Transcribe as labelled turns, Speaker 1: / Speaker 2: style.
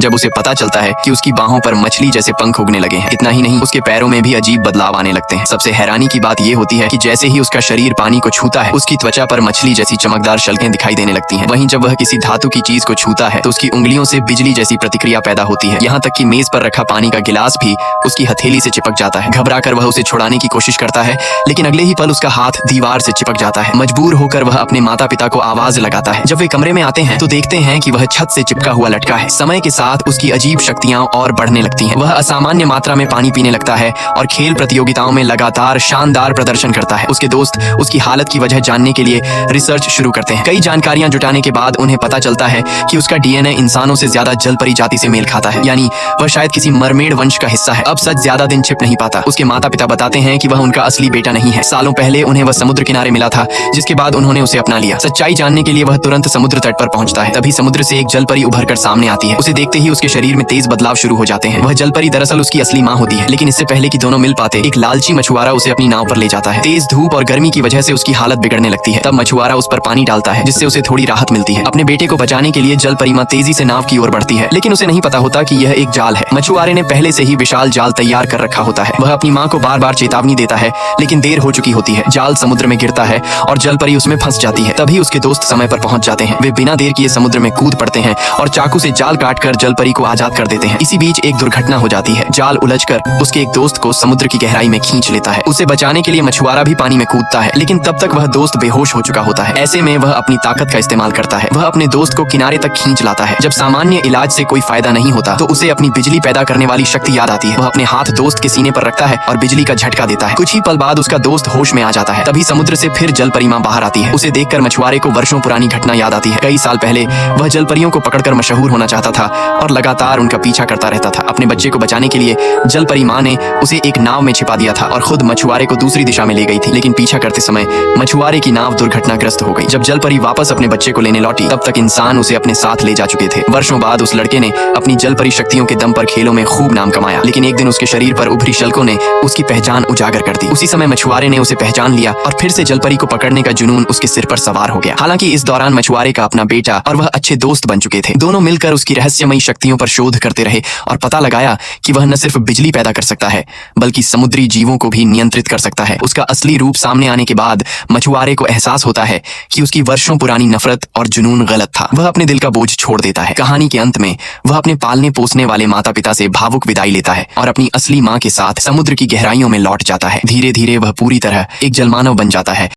Speaker 1: जब उसे पता चलता है कि उसकी बाहों पर मछली जैसे पंख उगने लगे हैं। इतना ही नहीं, उसके पैरों में भी अजीब बदलाव आने लगते हैं। सबसे हैरानी की बात यह होती है कि जैसे ही उसका शरीर पानी को छूता है, उसकी त्वचा पर मछली जैसी चमकदार शल्कें दिखाई देने लगती हैं। वहीं जब वह किसी धातु की चीज को छूता है तो उसकी उंगलियों से बिजली जैसी प्रतिक्रिया पैदा होती है। यहाँ तक कि मेज पर रखा पानी का गिलास भी उसकी हथेली से चिपक जाता है। घबराकर वह उसे छुड़ाने की कोशिश करता है, लेकिन अगले ही पल उसका हाथ दीवार से चिपक जाता है। मजबूर होकर वह अपने माता पिता को आवाज लगाता है। जब वे कमरे में आते हैं तो देखते हैं कि वह छत से चिपका हुआ लटका है। समय के साथ उसकी अजीब शक्तियां और बढ़ने लगती हैं। वह असामान्य मात्रा में पानी पीने लगता है और खेल प्रतियोगिताओं में लगातार शानदार प्रदर्शन करता है। उसके दोस्त उसकी हालत की वजह जानने के लिए रिसर्च शुरू करते हैं। कई जानकारियां जुटाने के बाद उन्हें पता चलता है कि उसका डीएनए इंसानों से ज्यादा जलपरी जाति से मेल खाता है, यानी वह शायद किसी मरमेड वंश का हिस्सा है। अब सच ज्यादा दिन छिप नहीं पाता। उसके माता पिता बताते हैं कि वह उनका असली बेटा नहीं है। सालों पहले उन्हें वह समुद्र किनारे मिला था, जिसके बाद उन्होंने उसे अपना लिया। सच्चाई जानने के लिए वह तुरंत समुद्र तट पर पहुंचता है। तभी समुद्र से एक जलपरी उभर कर सामने आती है। उसे देखते ही उसके शरीर में तेज बदलाव शुरू हो जाते हैं। वह जलपरी दरअसल उसकी असली माँ होती है, लेकिन इससे पहले कि दोनों मिल पाते, एक लालची मछुआरा उसे अपनी नाव पर ले जाता है। तेज धूप और गर्मी की वजह से उसकी हालत बिगड़ने लगती है। तब मछुआरा उस पर पानी डालता है, जिससे उसे थोड़ी राहत मिलती है। अपने बेटे को बचाने के लिए जलपरी माँ तेजी से नाव की ओर बढ़ती है, लेकिन उसे नहीं पता होता कि यह एक जाल है। मछुआरे ने पहले से ही विशाल जाल तैयार कर रखा होता है। वह अपनी माँ को बार बार चेतावनी देता है, लेकिन देर हो चुकी होती है। जाल समुद्र में गिरता है और जलपरी उसमें फंस जाती है। तभी उसके दोस्त समय पर पहुंच जाते हैं। वे बिना देर किए समुद्र में कूद पड़ते हैं और चाकू से जाल काटकर जलपरी को आजाद कर देते हैं। इसी बीच एक दुर्घटना हो जाती है। जाल उलझकर उसके एक दोस्त को समुद्र की गहराई में खींच लेता है। उसे बचाने के लिए मछुआरा भी पानी में कूदता है, लेकिन तब तक वह दोस्त बेहोश हो चुका होता है। ऐसे में वह अपनी ताकत का इस्तेमाल करता है। वह अपने दोस्त को किनारे तक खींच लाता है। जब सामान्य इलाज से कोई फायदा नहीं होता तो उसे अपनी बिजली पैदा करने वाली शक्ति याद आती है। वह अपने हाथ दोस्त के सीने पर रखता है और बिजली का झटका देता है। कुछ ही पल बाद उसका दोस्त होश में आ जाता है। तभी समुद्र से फिर जलपरी माँ बाहर आती है। उसे देखकर मछुआरे को वर्षों पुरानी घटना याद आती है। कई साल पहले वह जलपरियों को पकड़कर मशहूर होना चाहता था और लगातार उनका पीछा करता रहता था। अपने बच्चे को बचाने के लिए जलपरी माँ ने उसे एक नाव में छिपा दिया था और खुद मछुआरे को दूसरी दिशा में ले गई थी। लेकिन पीछा करते समय मछुआरे की नाव दुर्घटनाग्रस्त हो गई। जब जलपरी वापस अपने बच्चे को लेने लौटी, तब तक इंसान उसे अपने साथ ले जा चुके थे। वर्षों बाद उस लड़के ने अपनी जलपरी शक्तियों के दम पर खेलों में खूब नाम कमाया, लेकिन एक दिन उसके शरीर पर उभरी शल्कों ने उसकी पहचान उजागर कर दी। उसी समय मछुआरे ने उसे पहचान लिया और फिर से जलपरी को पकड़ने का जुनून उसके सिर पर सवार हो गया। हालांकि इस दौरान मछुआरे का अपना बेटा और वह अच्छे दोस्त बन चुके थे। दोनों मिलकर उसकी रहस्यमयी शक्तियों पर शोध करते रहे और पता लगाया कि वह न सिर्फ बिजली पैदा कर सकता है, बल्कि समुद्री जीवों को भी नियंत्रित कर सकता है। उसका असली रूप सामने आने के बाद मछुआरे को एहसास होता है कि उसकी वर्षों पुरानी नफरत और जुनून गलत था। वह अपने दिल का बोझ छोड़ देता है। कहानी के अंत में वह अपने पालने पोसने वाले माता पिता से भावुक विदाई लेता है और अपनी असली माँ के साथ समुद्र की गहराइयों में लौट जाता है। धीरे धीरे वह पूरी तरह एक जलमानव बन जाता है